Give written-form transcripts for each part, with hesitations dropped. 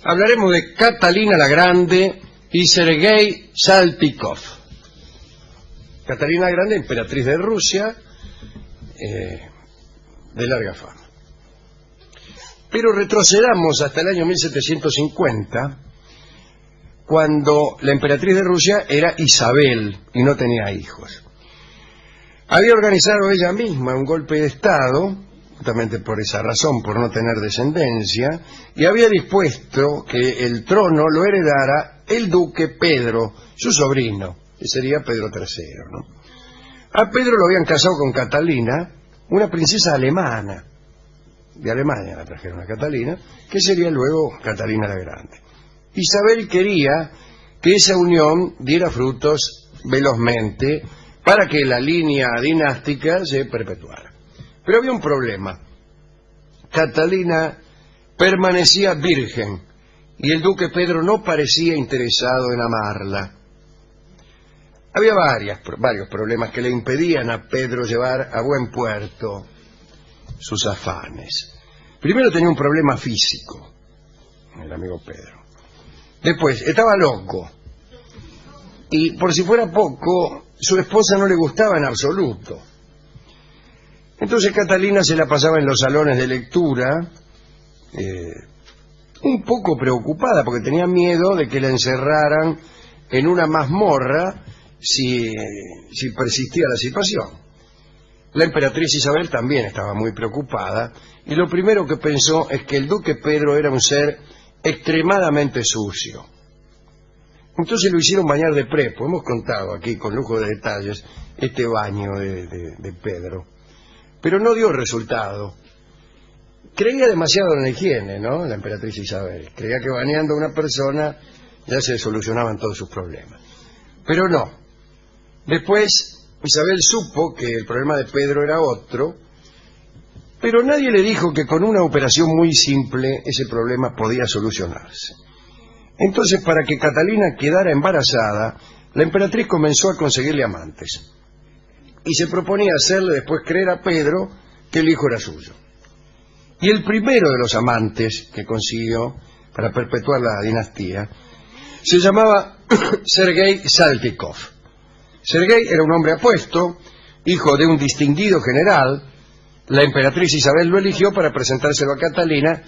Hablaremos de Catalina la Grande y Sergei Saltykov. Catalina la Grande, emperatriz de Rusia, de larga fama. Pero retrocedamos hasta el año 1750, cuando la emperatriz de Rusia era Isabel y no tenía hijos. Había organizado ella misma un golpe de Estado, justamente por esa razón, por no tener descendencia, y había dispuesto que el trono lo heredara el duque Pedro, su sobrino, que sería Pedro III, ¿no? A Pedro lo habían casado con Catalina, una princesa alemana. De Alemania la trajeron a Catalina, que sería luego Catalina la Grande. Isabel quería que esa unión diera frutos velozmente para que la línea dinástica se perpetuara. Pero había un problema. Catalina permanecía virgen y el duque Pedro no parecía interesado en amarla. Había varios problemas que le impedían a Pedro llevar a buen puerto sus afanes. Primero tenía un problema físico, el amigo Pedro. Después, estaba loco. Y por si fuera poco, su esposa no le gustaba en absoluto. Entonces Catalina se la pasaba en los salones de lectura, un poco preocupada porque tenía miedo de que la encerraran en una mazmorra si persistía la situación. La emperatriz Isabel también estaba muy preocupada y lo primero que pensó es que el duque Pedro era un ser extremadamente sucio. Entonces lo hicieron bañar de prepo. Hemos contado aquí con lujo de detalles este baño de Pedro. Pero no dio resultado. Creía demasiado en la higiene, ¿no? La emperatriz Isabel. Creía que bañando a una persona ya se solucionaban todos sus problemas. Pero no. Después Isabel supo que el problema de Pedro era otro, pero nadie le dijo que con una operación muy simple ese problema podía solucionarse. Entonces, para que Catalina quedara embarazada, la emperatriz comenzó a conseguirle amantes. Y se proponía hacerle después creer a Pedro que el hijo era suyo. Y el primero de los amantes que consiguió para perpetuar la dinastía se llamaba Sergei Saltykov. Sergei era un hombre apuesto, hijo de un distinguido general. La emperatriz Isabel lo eligió para presentárselo a Catalina,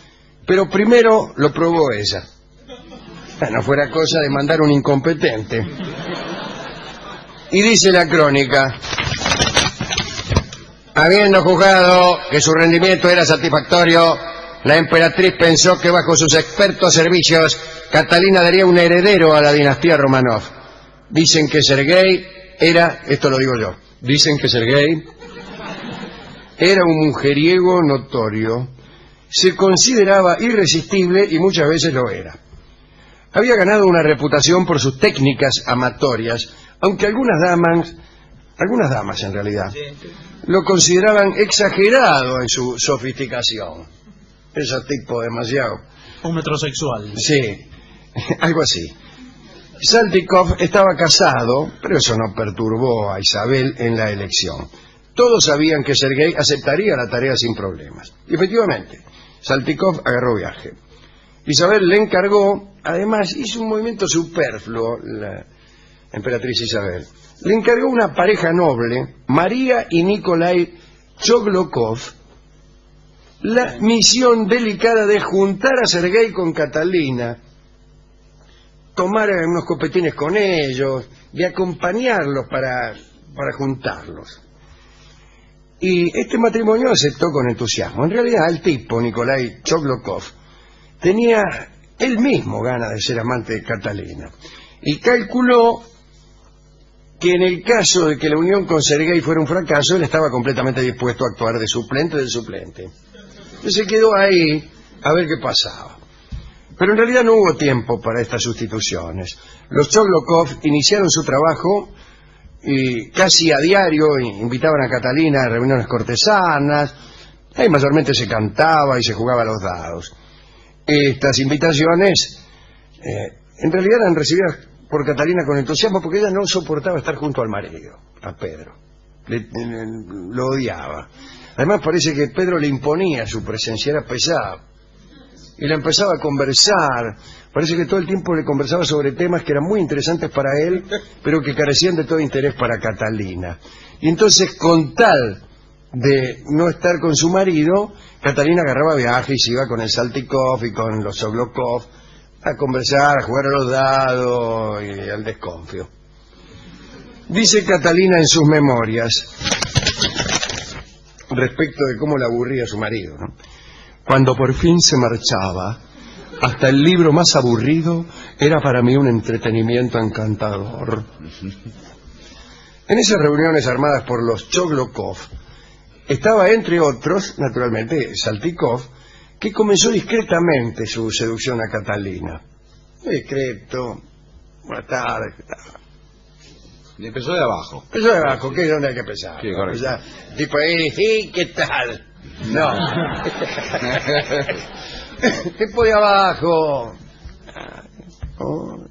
pero primero lo probó ella. No fuera cosa de mandar un incompetente. Y dice la crónica: habiendo juzgado que su rendimiento era satisfactorio, la emperatriz pensó que bajo sus expertos servicios Catalina daría un heredero a la dinastía Romanov. Dicen que Sergei era, esto lo digo yo, dicen que Sergei era un mujeriego notorio, se consideraba irresistible y muchas veces lo era. Había ganado una reputación por sus técnicas amatorias, aunque algunas damas en realidad, lo consideraban exagerado en su sofisticación. Ese tipo demasiado. Un metrosexual. Sí, algo así. Saltykov estaba casado, pero eso no perturbó a Isabel en la elección. Todos sabían que Sergei aceptaría la tarea sin problemas. Y efectivamente, Saltykov agarró viaje. Isabel le encargó, además hizo un movimiento superfluo, la emperatriz Isabel. Le encargó una pareja noble, María y Nikolai Choglokov, la misión delicada de juntar a Sergei con Catalina, tomar unos copetines con ellos, de acompañarlos para juntarlos. Y este matrimonio aceptó con entusiasmo. En realidad el tipo, Nikolai Choglokov, tenía él mismo ganas de ser amante de Catalina y calculó que en el caso de que la unión con Sergei fuera un fracaso, él estaba completamente dispuesto a actuar de suplente del suplente. Entonces se quedó ahí a ver qué pasaba. Pero en realidad no hubo tiempo para estas sustituciones. Los Choglokov iniciaron su trabajo y casi a diario invitaban a Catalina a reuniones cortesanas. Ahí mayormente se cantaba y se jugaba a los dados. Estas invitaciones en realidad eran recibidas por Catalina con entusiasmo porque ella no soportaba estar junto al marido, a Pedro. Lo odiaba. Además parece que Pedro le imponía su presencia, era pesado. y le empezaba a conversar. Parece que todo el tiempo le conversaba sobre temas que eran muy interesantes para él, pero que carecían de todo interés para Catalina. Y entonces, con tal de no estar con su marido, Catalina agarraba viaje y se iba con el Saltykov y con los Sokolov a conversar, a jugar a los dados y al desconfío. Dice Catalina en sus memorias, respecto de cómo la aburría su marido, ¿no? Cuando por fin se marchaba, hasta el libro más aburrido era para mí un entretenimiento encantador. En esas reuniones armadas por los Choglokov, estaba entre otros, naturalmente, Saltykov, que comenzó discretamente su seducción a Catalina. Discreto, buenas tardes, ¿qué tal? Y empezó de abajo. Empezó de abajo, ¿qué es donde hay que empezar? Sí, correcto. Tipo ahí, sí, ¿qué tal? No. Tipo de abajo. Oh.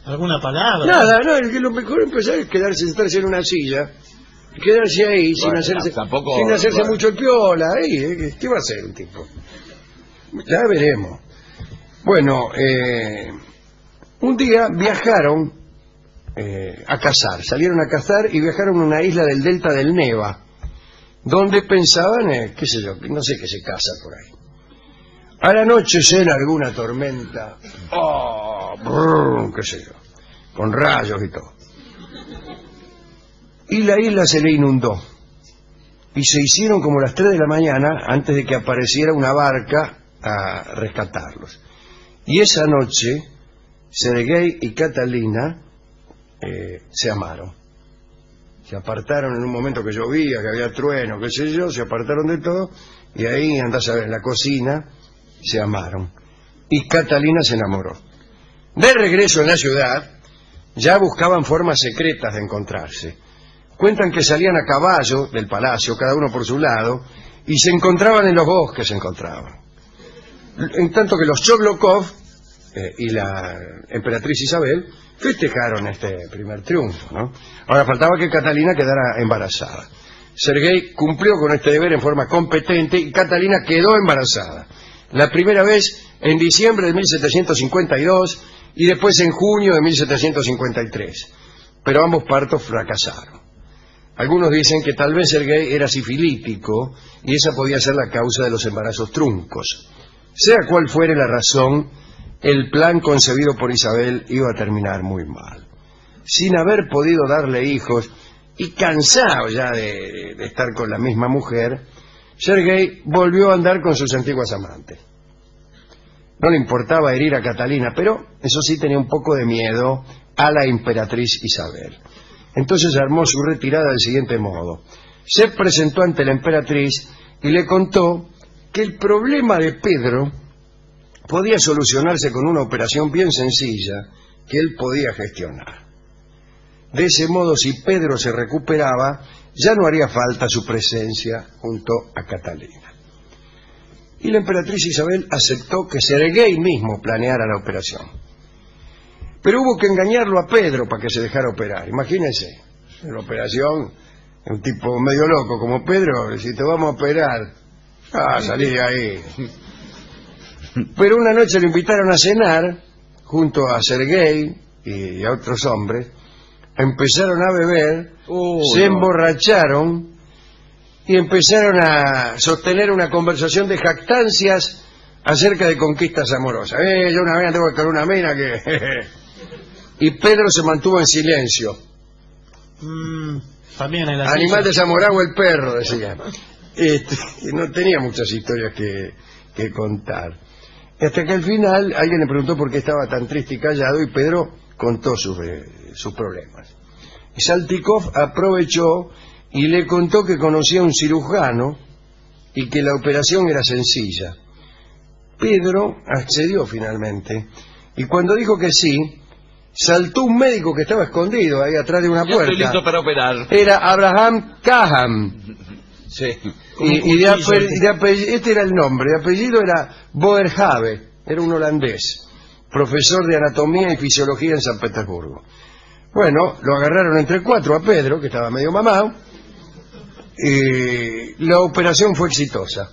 ¿Alguna palabra? Nada, no, es que lo mejor empezar es quedarse, sentarse en una silla, quedarse ahí sin hacerse, tampoco, sin hacerse mucho el piola, ahí, ¿qué va a hacer un tipo? Ya veremos. Bueno, un día viajaron a cazar, salieron a cazar y viajaron a una isla del delta del Neva, donde pensaban, qué sé yo, no sé qué se caza por ahí. A la noche se alguna tormenta, qué sé yo, con rayos y todo. Y la isla se le inundó. Y se hicieron como las 3 de la mañana antes de que apareciera una barca a rescatarlos. Y esa noche, Sergei y Catalina se amaron. Se apartaron en un momento que llovía, que había trueno, qué sé yo, se apartaron de todo, y ahí, andás a ver, en la cocina, se amaron. Y Catalina se enamoró. De regreso en la ciudad, ya buscaban formas secretas de encontrarse. Cuentan que salían a caballo del palacio, cada uno por su lado, y se encontraban en los bosques, En tanto que los Choglokov y la emperatriz Isabel festejaron este primer triunfo, ¿no? Ahora faltaba que Catalina quedara embarazada. Sergei cumplió con este deber en forma competente y Catalina quedó embarazada. La primera vez en diciembre de 1752 y después en junio de 1753. Pero ambos partos fracasaron. Algunos dicen que tal vez Sergei era sifilítico y esa podía ser la causa de los embarazos truncos. Sea cual fuere la razón, el plan concebido por Isabel iba a terminar muy mal. Sin haber podido darle hijos y cansado ya de estar con la misma mujer, Sergei volvió a andar con sus antiguas amantes. No le importaba herir a Catalina, pero eso sí tenía un poco de miedo a la emperatriz Isabel. Entonces armó su retirada del siguiente modo. Se presentó ante la emperatriz y le contó que el problema de Pedro podía solucionarse con una operación bien sencilla que él podía gestionar. De ese modo, si Pedro se recuperaba, ya no haría falta su presencia junto a Catalina. Y la emperatriz Isabel aceptó que Sergei mismo planeara la operación. Pero hubo que engañarlo a Pedro para que se dejara operar. Imagínense, en la operación, un tipo medio loco como Pedro, si te vamos a operar, salí de ahí. Pero una noche lo invitaron a cenar junto a Sergei y a otros hombres. Empezaron a beber, se emborracharon y empezaron a sostener una conversación de jactancias acerca de conquistas amorosas. Yo una vez tengo que con una mina que... y Pedro se mantuvo en silencio. También en la Animal de Zamorano el perro, decía. No tenía muchas historias que contar. Hasta que al final alguien le preguntó por qué estaba tan triste y callado y Pedro contó sus problemas. Y Saltykov aprovechó y le contó que conocía a un cirujano y que la operación era sencilla. Pedro accedió finalmente y cuando dijo que sí, saltó un médico que estaba escondido ahí atrás de una puerta. Estoy listo para operar. Era Abraham Kahn. Sí. Este era el nombre, de apellido era Boerhaave, era un holandés, profesor de anatomía y fisiología en San Petersburgo. Bueno, lo agarraron entre 4 a Pedro, que estaba medio mamado, y la operación fue exitosa.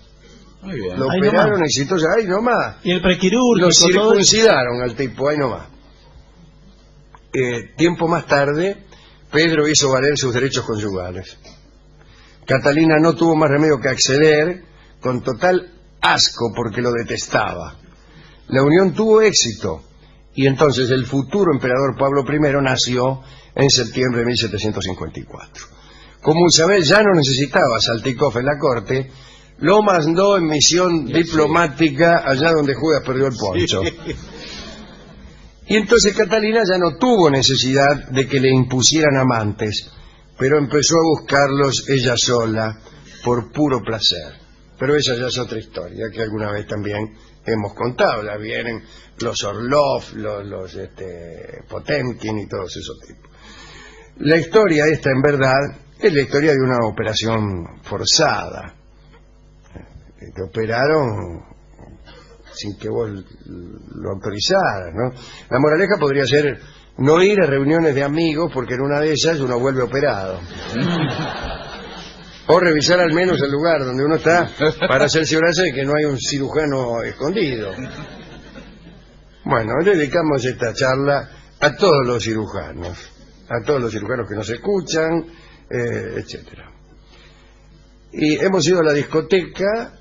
Muy bien. Lo Ahí operaron nomás. exitosamente, ahí nomás. Y el prequirúrgico, Lo todo circuncidaron al tipo, ahí nomás. Tiempo más tarde, Pedro hizo valer sus derechos conyugales. Catalina no tuvo más remedio que acceder con total asco porque lo detestaba. La unión tuvo éxito y entonces el futuro emperador Pablo I nació en septiembre de 1754. Como Isabel ya no necesitaba a Saltykov en la corte, lo mandó en misión diplomática allá donde Judas perdió el poncho. Y entonces Catalina ya no tuvo necesidad de que le impusieran amantes, pero empezó a buscarlos ella sola, por puro placer. Pero esa ya es otra historia que alguna vez también hemos contado. Ya vienen los Orlov, los Potemkin y todos esos tipos. La historia esta, en verdad, es la historia de una operación forzada. Que operaron sin que vos lo autorizaras, ¿no? La moraleja podría ser no ir a reuniones de amigos porque en una de ellas uno vuelve operado. O revisar al menos el lugar donde uno está para cerciorarse de que no hay un cirujano escondido. Bueno, dedicamos esta charla a todos los cirujanos que nos escuchan, etcétera. Y hemos ido a la discoteca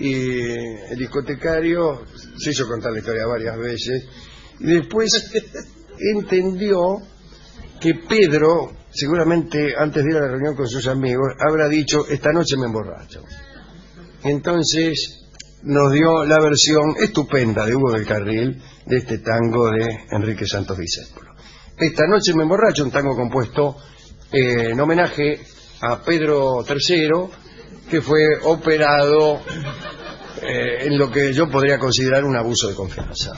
y el discotecario se hizo contar la historia varias veces y después entendió que Pedro, seguramente antes de ir a la reunión con sus amigos, habrá dicho: esta noche me emborracho. Entonces nos dio la versión estupenda de Hugo del Carril de este tango de Enrique Santos Discépolo. Esta noche me emborracho, un tango compuesto en homenaje a Pedro III, que fue operado en lo que yo podría considerar un abuso de confianza.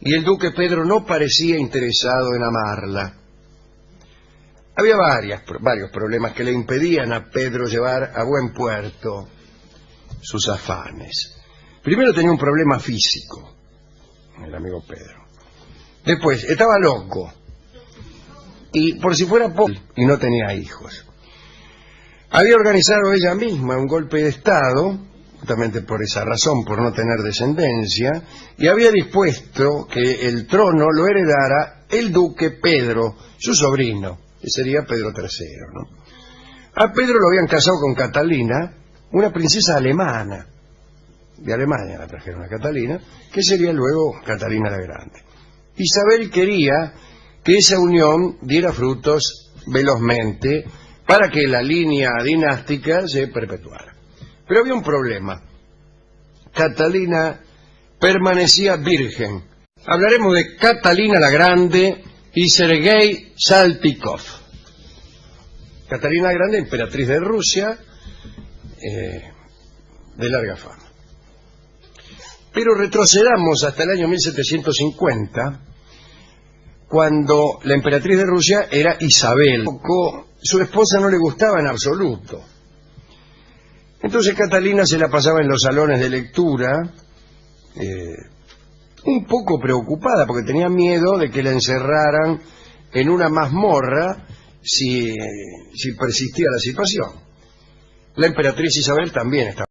Y el duque Pedro no parecía interesado en amarla. Había varios problemas que le impedían a Pedro llevar a buen puerto sus afanes. Primero tenía un problema físico, el amigo Pedro. Después, estaba loco. Y por si fuera poco, y no tenía hijos. Había organizado ella misma un golpe de Estado, justamente por esa razón, por no tener descendencia, y había dispuesto que el trono lo heredara el duque Pedro, su sobrino, que sería Pedro III, ¿no? A Pedro lo habían casado con Catalina, una princesa alemana. De Alemania la trajeron a Catalina, que sería luego Catalina la Grande. Isabel quería que esa unión diera frutos velozmente para que la línea dinástica se perpetuara. Pero había un problema. Catalina permanecía virgen. Hablaremos de Catalina la Grande y Sergei Saltykov. Catalina la Grande, emperatriz de Rusia, de larga fama. Pero retrocedamos hasta el año 1750, cuando la emperatriz de Rusia era Isabel. Su esposa no le gustaba en absoluto. Entonces Catalina se la pasaba en los salones de lectura, un poco preocupada porque tenía miedo de que la encerraran en una mazmorra si persistía la situación. La emperatriz Isabel también estaba